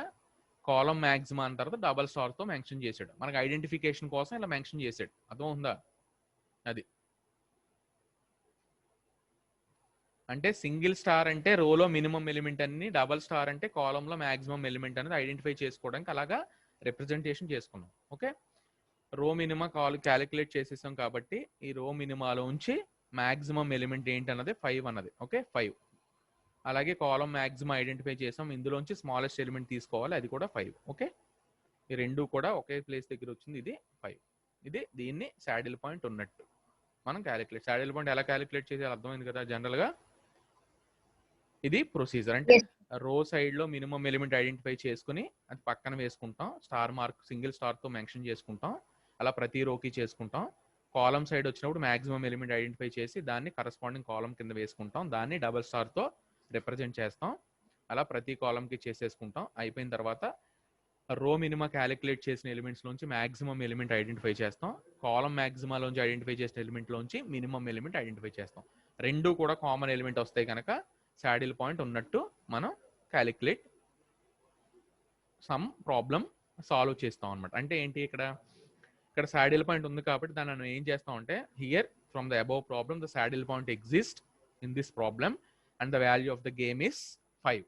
కాలం మ్యాక్సిమా అన్న తర్వాత డబల్ స్టార్తో మెన్షన్ చేశాడు. మనకు ఐడెంటిఫికేషన్ కోసం ఇలా మెన్షన్ చేశాడు. అర్థం ఉందా? అది అంటే సింగిల్ స్టార్ అంటే రోలో మినిమం ఎలిమెంట్ అని, డబల్ స్టార్ అంటే కాలంలో మ్యాక్సిమం ఎలిమెంట్ అనేది ఐడెంటిఫై చేసుకోవడానికి అలాగా రిప్రజెంటేషన్ చేసుకున్నాం. ఓకే, రో మినిమా క్యాలిక్యులేట్ చేసేసాం కాబట్టి ఈ రో మినిమాలో ఉంచి మ్యాక్సిమం ఎలిమెంట్ ఏంటి అన్నది 5 అన్నది. ఓకే, 5. అలాగే కాలం మ్యాక్సిమం ఐడెంటిఫై చేసాం, ఇందులోంచి స్మాలెస్ట్ ఎలిమెంట్ తీసుకోవాలి, అది కూడా 5. ఓకే, ఈ రెండు కూడా ఒకే ప్లేస్ దగ్గర వచ్చింది, ఇది 5. ఇది దీన్ని శాడిల్ పాయింట్ ఉన్నట్టు మనం క్యాలిక్యులేట్. శాడిల్ పాయింట్ ఎలా క్యాలిక్యులేట్ చేయాలి అర్థమైంది కదా. జనరల్గా ఇది ప్రొసీజర్. అంటే రో సైడ్ లో మినిమం ఎలిమెంట్ ఐడెంటిఫై చేసుకుని అది పక్కన వేసుకుంటాం, స్టార్ మార్క్ సింగిల్ స్టార్ తో మెన్షన్ చేసుకుంటాం, అలా ప్రతి రోకి చేసుకుంటాం. కాలం సైడ్ వచ్చినప్పుడు మాక్సిమం ఎలిమెంట్ ఐడెంటిఫై చేసి దాన్ని కరస్పాండింగ్ కాలం కింద వేసుకుంటాం, దాన్ని డబల్ స్టార్ తో రిప్రజెంట్ చేస్తాం, అలా ప్రతి కాలంకి చేసేసుకుంటాం. అయిపోయిన తర్వాత రో మినిమా క్యాలిక్యులేట్ చేసిన ఎలిమెంట్స్ లోంచి మాక్సిమం ఎలిమెంట్ ఐడెంటిఫై చేస్తాం, కాలం మ్యాక్సిమాలోంచి ఐడెంటిఫై చేసిన ఎలిమెంట్ లోంచి మినిమం ఎలిమెంట్ ఐడెంటిఫై చేస్తాం. రెండు కూడా కామన్ ఎలిమెంట్ వస్తాయి కనుక శాడిల్ పాయింట్ ఉన్నట్టు మనం క్యాలిక్యులేట్ సమ్ ప్రాబ్లం సాల్వ్ చేస్తాం అనమాట. అంటే ఏంటి, ఇక్కడ శాడిల్ పాయింట్ ఉంది కాబట్టి దాన్ని మనం ఏం చేస్తాం అంటే here from the above problem the saddle point exist in this problem and the value of the game is 5.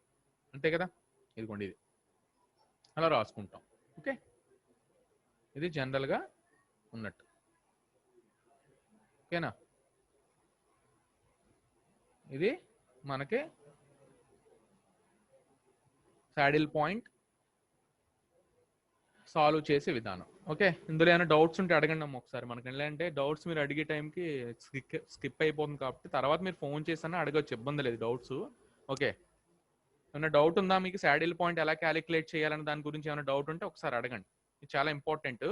అంతే కదా, ఇదిగోండి ఇది అలా రాసుకుంటాం. ఓకే, ఇది జనరల్గా ఉన్నట్టు. ఓకేనా, ఇది మనకి శాడిల్ పాయింట్ సాల్వ్ చేసే విధానం. ఓకే, ఇందులో ఏమైనా డౌట్స్ ఉంటే అడగండి అమ్మ ఒకసారి. మనకి ఏంటంటే డౌట్స్ మీరు అడిగే టైంకి స్కిప్ అయిపోతుంది కాబట్టి తర్వాత మీరు ఫోన్ చేసినా అడగచ్చు, ఇబ్బంది లేదు డౌట్స్. ఓకే, ఏమైనా డౌట్ ఉందా మీకు? శాడిల్ పాయింట్ ఎలా క్యాలిక్యులేట్ చేయాలని దాని గురించి ఏమైనా డౌట్ ఉంటే ఒకసారి అడగండి, ఇది చాలా ఇంపార్టెంట్.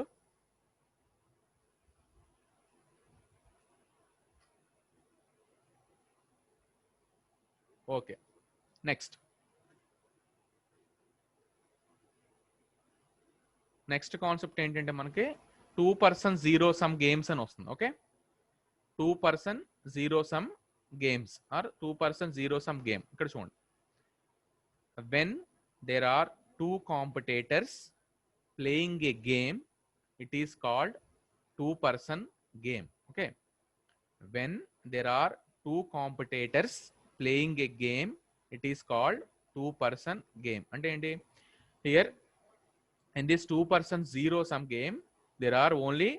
ఓకే, నెక్స్ట్ కాన్సెప్ట్ ఏంటంటే మనకి 2% జీరో సమ్ గేమ్స్ అని వస్తుంది. Okay, 2% zero sum games are 2% zero sum game. ఇక్కడ చూడండి, when there are two competitors playing a game, it is called 2% game. Okay, when there are two competitors playing a game, it is called 2% game. అంటే ఏంటి? Here in this 2% zero sum game, there are only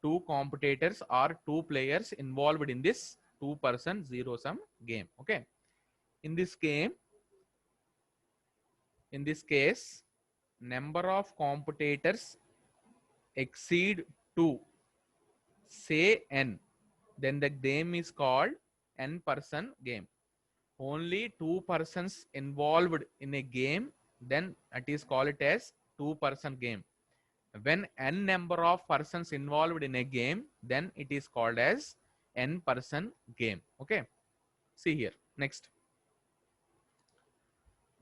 two competitors or two players involved in this 2% zero sum game. Okay, in this game, in this case, number of competitors exceed 2, say n, then the game is called n% game. Only 2 persons involved in a game, then it is called it as 2% game. When n number of persons involved in a game, then it is called as n% game. Okay, see here, next,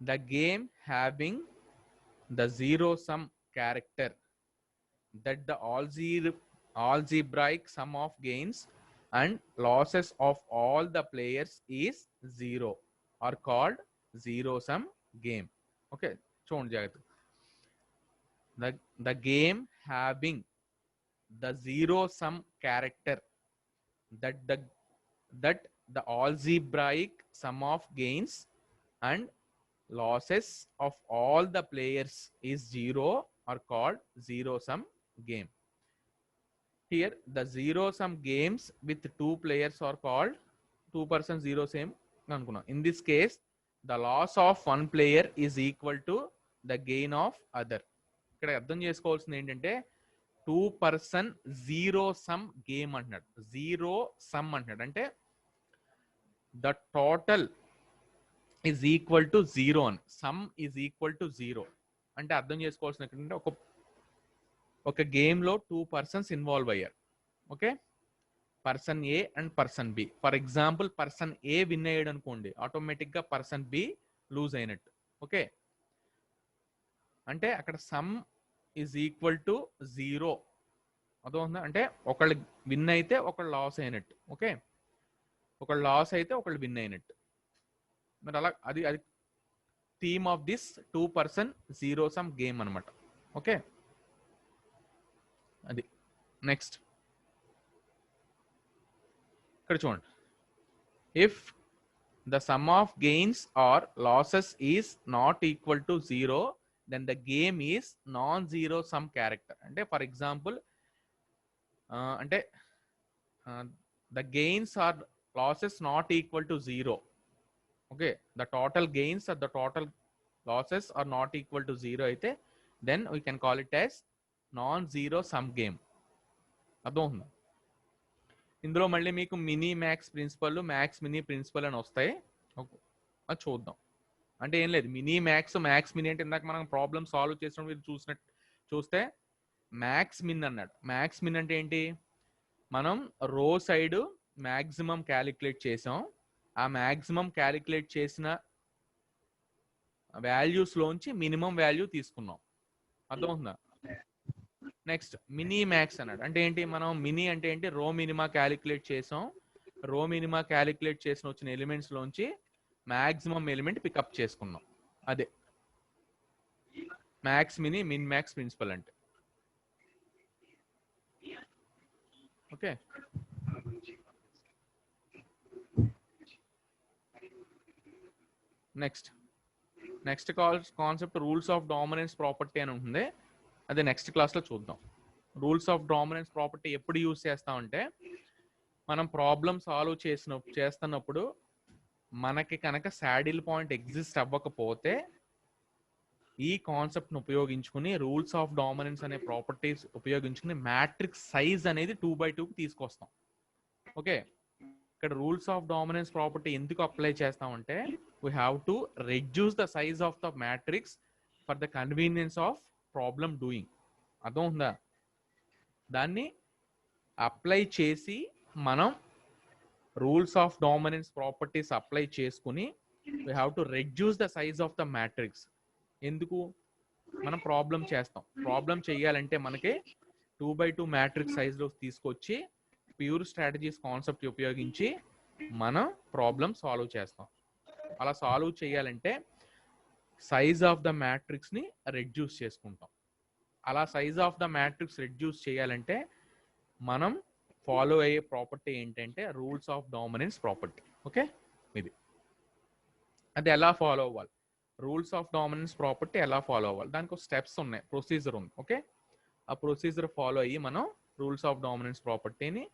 the game having the zero sum character, that the algebraic sum of gains and losses of all the players is 0 are called zero sum game. Okay, చూడండి జాగ్రత్త. The game having the zero sum character, that the algebraic sum of gains and losses of all the players is 0 are called zero sum game. Here the zero sum games with two players are called 2% zero sum అనుకున్నాం. In this case, the loss of one player is equal to the gain of other. ఇక్కడ అర్థం చేసుకోవాల్సింది ఏంటంటే 2% zero sum game అంటున్నాడు, zero sum అంటున్నాడు. అంటే the total is equal to zero అని, sum is equal to zero అంటే అర్థం చేసుకోవాల్సిన ఏంటంటే ఒక గేమ్ లో 2 persons ఇన్వాల్వ్ అయ్యారు. Okay, person A and person B. For example person A win అయ్యాడు అనుకోండి, ఆటోమేటిక్ గా పర్సన్ బి లూజ్ అయినట్టు. ఓకే, అంటే అక్కడ sum is equal to zero. అర్థమవుతుందా? అంటే ఒకళ్ళు విన్ అయితే ఒకళ్ళు లాస్ అయినట్టు. ఓకే, ఒకళ్ళు లాస్ అయితే ఒకళ్ళు విన్ అయినట్టు. మరి అలా అది theme of this 2% zero sum game అనమాట. ఓకే, అది నెక్స్ట్ ఇక్కడ చూడండి, if the sum of gains or losses is not equal to zero, then the game is non zero sum character. అంటే ఫర్ ఎగ్జాంపుల్ అంటే the gains or losses not equal to zero. Okay, the total gains or the total losses are not equal to zero అయితే then we can call it as non zero sum game. అర్థమవుతుందా? ఇందులో మళ్ళీ మీకు mini max principle, max mini principle అని వస్తాయి. అది చూద్దాం. అంటే ఏం లేదు, మినీ మ్యాక్స్, మ్యాక్స్ మినీ అంటే ఇందాక మనం ప్రాబ్లమ్ సాల్వ్ చేసినప్పుడు మీరు చూస్తే మ్యాక్స్ మిన్ అన్నాడు. మ్యాక్స్ మిన్ అంటే ఏంటి? మనం రో సైడ్ మ్యాక్సిమం క్యాలిక్యులేట్ చేసాం, ఆ మ్యాక్సిమం క్యాలిక్యులేట్ చేసిన వాల్యూస్ లోంచి మినిమం వాల్యూ తీసుకున్నాం. అర్థమవుతుందా? నెక్స్ట్ మినీ మ్యాక్స్ అన్నాడు. అంటే ఏంటి? మనం మినీ అంటే ఏంటి, రో మినిమా క్యాలిక్యులేట్ చేసాం, రో మినిమా క్యాలిక్యులేట్ చేసిన వచ్చిన ఎలిమెంట్స్ లోంచి మ్యాక్సిమం ఎలిమెంట్ పికప్ చేసుకున్నాం. అదే maximin minimax principle అంటే. Okay, next concept rules of dominance property అని ఉంటుంది. అదే నెక్స్ట్ క్లాస్లో చూద్దాం. రూల్స్ ఆఫ్ డామినెన్స్ ప్రాపర్టీ ఎప్పుడు యూజ్ చేస్తామంటే, మనం ప్రాబ్లమ్ సాల్వ్ చేస్తున్నప్పుడు మనకి కనుక శాడిల్ పాయింట్ ఎగ్జిస్ట్ అవ్వకపోతే ఈ కాన్సెప్ట్ను ఉపయోగించుకుని రూల్స్ ఆఫ్ డామినెన్స్ అనే ప్రాపర్టీస్ ఉపయోగించుకుని మ్యాట్రిక్స్ సైజ్ అనేది 2x2 తీసుకొస్తాం. ఓకే, ఇక్కడ రూల్స్ ఆఫ్ డామినెన్స్ ప్రాపర్టీ ఎందుకు అప్లై చేస్తామంటే we have to reduce the size of the matrix for the convenience of problem doing. అర్థం ఉందా? దాన్ని అప్లై చేసి మనం rules of dominance properties apply చేసుకుని we have to reduce the size of the matrix. ఎందుకు? మనం problem చేస్తాం. Problem చేయాలంటే మనకి 2x2 మ్యాట్రిక్స్ సైజ్లో తీసుకొచ్చి ప్యూర్ స్ట్రాటజీస్ కాన్సెప్ట్ ఉపయోగించి మనం ప్రాబ్లం సాల్వ్ చేస్తాం. అలా సాల్వ్ చేయాలంటే సైజ్ ఆఫ్ ద మ్యాట్రిక్స్ని రెడ్యూస్ చేసుకుంటాం. అలా size of the matrix reduce చేయాలంటే మనం ఫాలో అయ్యే ప్రాపర్టీ ఏంటంటే rules of dominance property. Okay, ఇది అది ఎలా ఫాలో అవ్వాలి? రూల్స్ ఆఫ్ డామినెన్స్ ప్రాపర్టీ ఎలా ఫాలో అవ్వాలి? దానికి ఒక స్టెప్స్ ఉన్నాయి, ప్రొసీజర్ ఉంది. ఓకే, ఆ ప్రొసీజర్ ఫాలో అయ్యి మనం రూల్స్ ఆఫ్ డామినెన్స్ ప్రాపర్టీని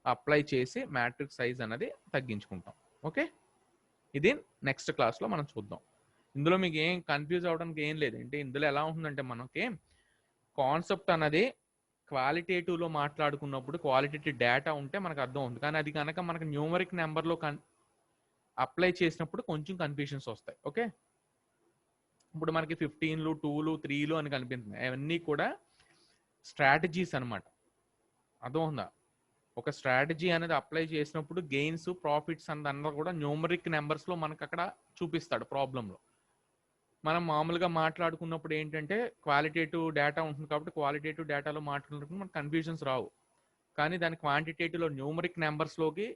అప్లై చేసి మ్యాట్రిక్స్ సైజ్ అనేది తగ్గించుకుంటాం. ఓకే, ఇది నెక్స్ట్ క్లాస్లో మనం చూద్దాం. ఇందులో మీకు ఏం కన్ఫ్యూజ్ అవ్వడానికి ఏం లేదు. అంటే ఇందులో ఎలా ఉంటుందంటే మనకి కాన్సెప్ట్ అనేది క్వాలిటేటివ్లో మాట్లాడుకున్నప్పుడు క్వాలిటేటివ్ డేటా ఉంటే మనకు అర్థం అవుతుంది. కానీ అది కనుక మనకు న్యూమరిక్ నెంబర్లో అప్లై చేసినప్పుడు కొంచెం కన్ఫ్యూషన్స్ వస్తాయి. ఓకే, ఇప్పుడు మనకి 15లు 2లు 3లు అని కనిపిస్తున్నాయి. అవన్నీ కూడా స్ట్రాటజీస్ అనమాట. అర్థం ఉందా? ఒక స్ట్రాటజీ అనేది అప్లై చేసినప్పుడు గెయిన్స్ ప్రాఫిట్స్ అన్నది అందరూ కూడా న్యూమరిక్ నెంబర్స్లో మనకు అక్కడ చూపిస్తాడు ప్రాబ్లంలో. మనం మామూలుగా మాట్లాడుకున్నప్పుడు ఏంటంటే క్వాలిటేటివ్ డేటా ఉంటుంది కాబట్టి క్వాలిటేటివ్ డేటాలో మాట్లాడుకున్నప్పుడు మనకు కన్ఫ్యూజన్స్ రావు. కానీ దాని క్వాంటిటేటివ్లో న్యూమరిక్ నెంబర్స్లోకి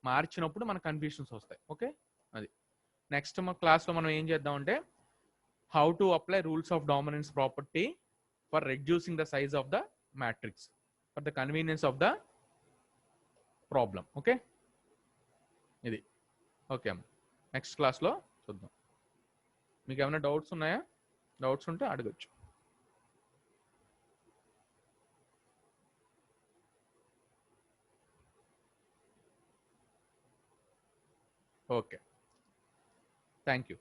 మార్చినప్పుడు మనకు కన్ఫ్యూషన్స్ వస్తాయి. ఓకే, అది నెక్స్ట్ మా క్లాస్లో మనం ఏం చేద్దామంటే how to apply rules of dominance property for reducing the size of the matrix for the convenience of the problem. Okay, ఇది ఓకే అమ్మ. నెక్స్ట్ క్లాస్లో చూద్దాం. మీకు ఏమైనా డౌట్స్ ఉన్నాయా? డౌట్స్ ఉంటే అడగచ్చు. Okay, thank you.